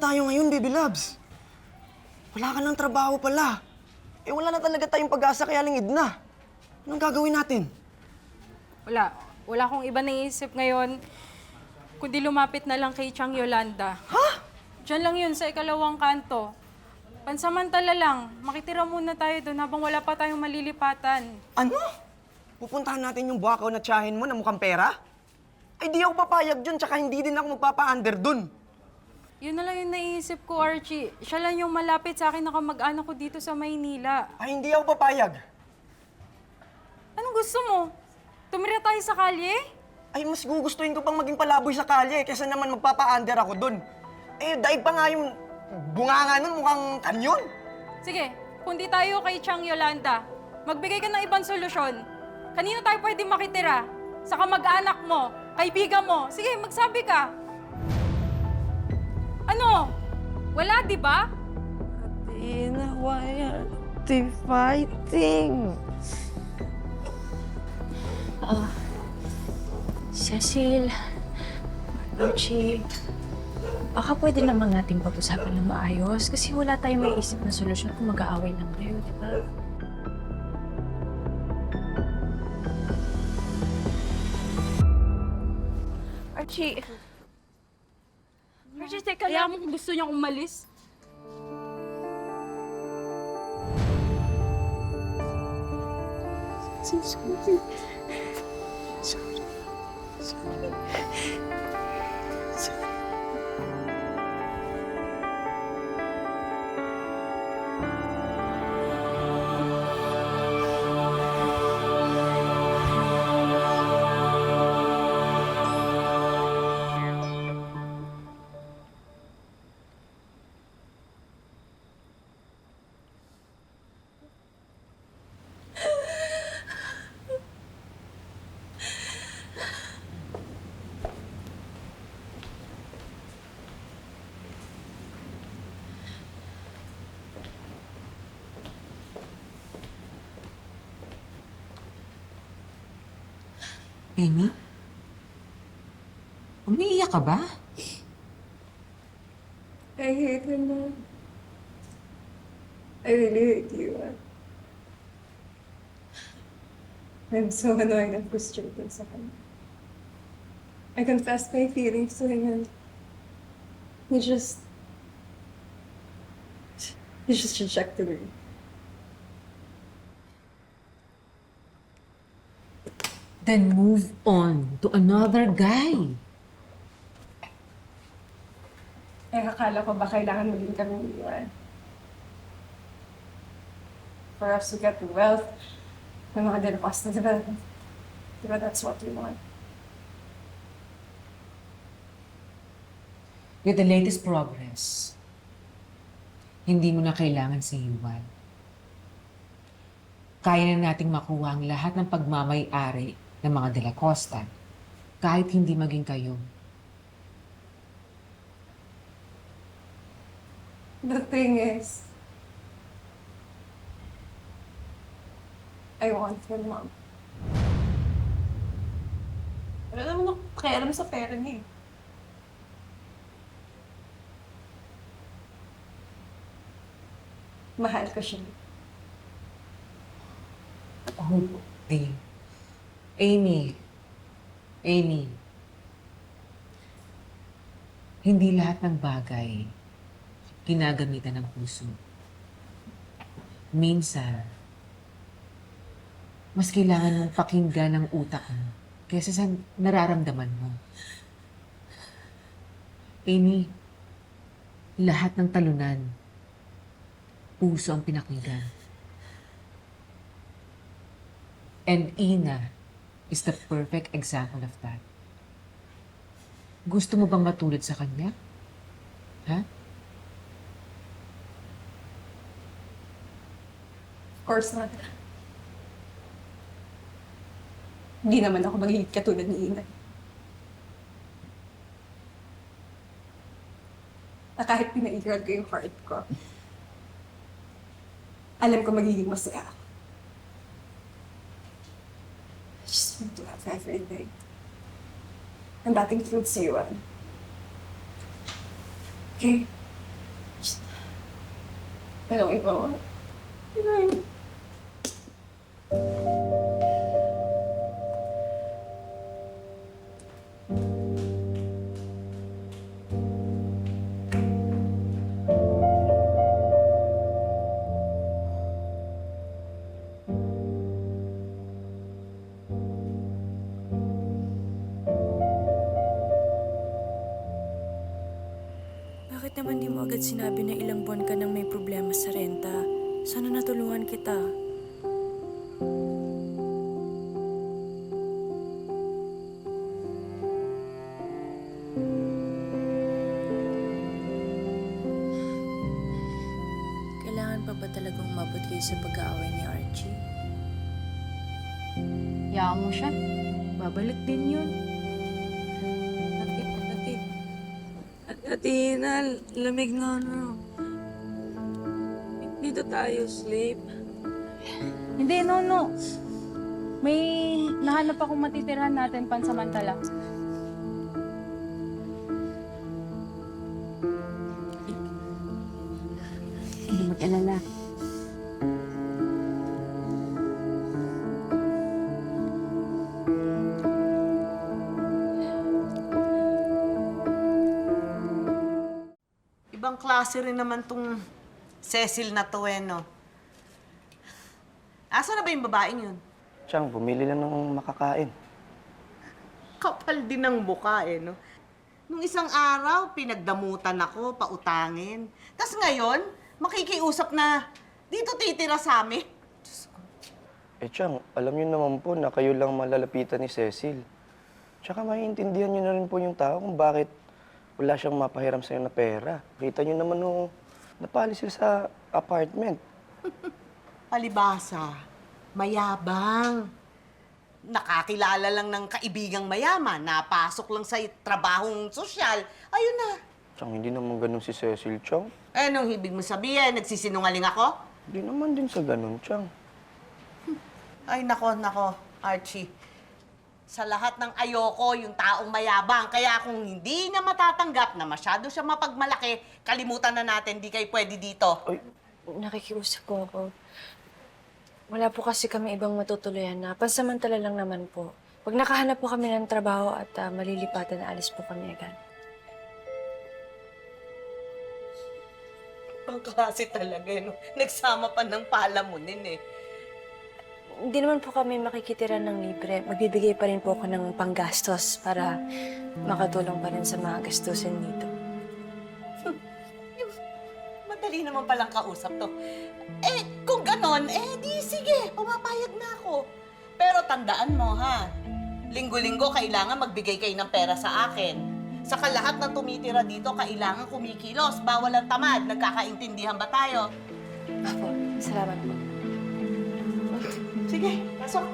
tayo ngayon, baby loves? Wala ka ng trabaho pala. Eh, wala na talaga tayong pag-asa kaya lingid na. Anong gagawin natin? Wala. Wala akong iba naisip ngayon, kundi lumapit na lang kay Chang Yolanda. Ha? Diyan lang yun, sa ikalawang kanto. Pansamantala lang, makitira muna tayo doon habang wala pa tayong malilipatan. Ano? Pupuntahan natin yung buwakaw na tiyahin mo na mukhang pera? Ay, di ako papayag dun, tsaka hindi din ako magpapa-under dun. Yun na lang yung naisip ko, Archie. Siya lang yung malapit sa akin na kamag-anak ko dito sa Maynila. Ay, hindi ako papayag. Anong gusto mo? Tumira tayo sa kalye? Ay, mas gugustuhin ko pang maging palaboy sa kalye kaysa naman magpapa-under ako dun. Eh, daig pa nga yung bunganga nun mukhang kanyon. Sige, kundi tayo kay Chang Yolanda. Magbigay ka ng ibang solusyon. Kanino tayo pwede makitira? Sa kamag-anak mo, kaibigan mo. Sige, magsabi ka. Ano? Wala, di ba? Athena, why are they fighting? Cecil, Archie, baka pwede naman natin pag-usapan ng maayos kasi wala tayong maiisip na solusyon kung mag-aaway lang kayo, di ba? Archie, teka Kaya lang. mo kung gusto niyang umalis. Sorry. Amy? Umiiyak ka ba? I hate him, Mom. I really hate you. I'm so annoyed and frustrated sa kanya. I confessed my feelings to him and he just rejected me. Then move on to another guy. Eh, akala ko ba kailangan maging kami iwan? For us to get the wealth, may mga dinapas na development. Diba that's what we want? With the latest progress, hindi mo na kailangan sa iwan. Kaya na nating makuha ang lahat ng pagmamay-ari ng mga De La Costa, kahit hindi maging kayo. The thing is, I want him, Mom. Wala naman ako pakialam sa pera niya. Mahal ko siya. Oh, di. Amy, hindi lahat ng bagay ginagamitan ng puso. Minsan, mas kailangan mong pakinggan ng utak mo kaysa sa nararamdaman mo. Amy, lahat ng talunan, puso ang pinakinggan. And Ina is the perfect example of that. Gusto mo bang matulad sa kanya? Ha? Of course not. Hindi naman ako magiging katulad ni Ina. Na kahit pinairal ko yung heart ko, alam ko magiging masaya ako. I just want to have everything. And that includes you, Anne. Okay? Walang iba. Bakit naman di mo agad sinabi na ilang buwan ka nang may problema sa renta? Sana natulungan kita. Kailangan pa ba talagang umabot kayo sa pag-aaway ni Archie? Hayaan mo siya. Babalik din yun. Ate Ina, lamig na ano. Dito tayo, sleep. Hindi, no. May nahanap akong matitirhan natin pansamantala. Hindi mag-alala. Ibang klase rin naman tong Cecil na to eh, no? Asa na ba yung babaeng yun? Chang, bumili lang ng makakain. Kapal din ng mukha eh, no? Nung isang araw, pinagdamutan ako, pautangin. Tapos ngayon, makikiusap na dito titira sa amin. Eh, Chang, alam niyo naman po na kayo lang malalapitan ni Cecil. Tsaka maiintindihan niyo na rin po yung tao kung bakit wala siyang mapahiram sa'yo na pera. Kita niyo naman nung napali sila sa apartment. Palibasa, mayabang. Nakakilala lang ng kaibigang mayaman, napasok lang sa trabahong sosyal, ayun na. Chang, hindi naman ganun si Cecil, Chang. Eh, anong ibig mo sabihin? Nagsisinungaling ako? Hindi naman din sa ganun, Chang. Ay, nako, Archie. Sa lahat ng ayoko, yung taong mayabang. Kaya kung hindi niya matatanggap na masyado siya mapagmalaki, kalimutan na natin, di kayo pwede dito. Nakikiusap po ako. Wala po kasi kami ibang matutuluyan na. Pansamantala lang naman po. Pag nakahanap po kami ng trabaho at malilipatan, alis po kami agad. Ang klase talaga, no? Nagsama pa ng palamunin, eh. Hindi naman po kami makikitira ng libre. Magbibigay pa rin po ako ng panggastos para makatulong pa rin sa mga gastusin dito. Madali naman palang kausap to. Eh, kung ganon, di sige, pumapayag na ako. Pero tandaan mo, ha? Linggo-linggo, kailangan magbigay kayo ng pera sa akin. Saka lahat na tumitira dito, kailangan kumikilos. Bawal ang tamad. Nagkakaintindihan ba tayo? Apo, salamat po. Sige, pasok.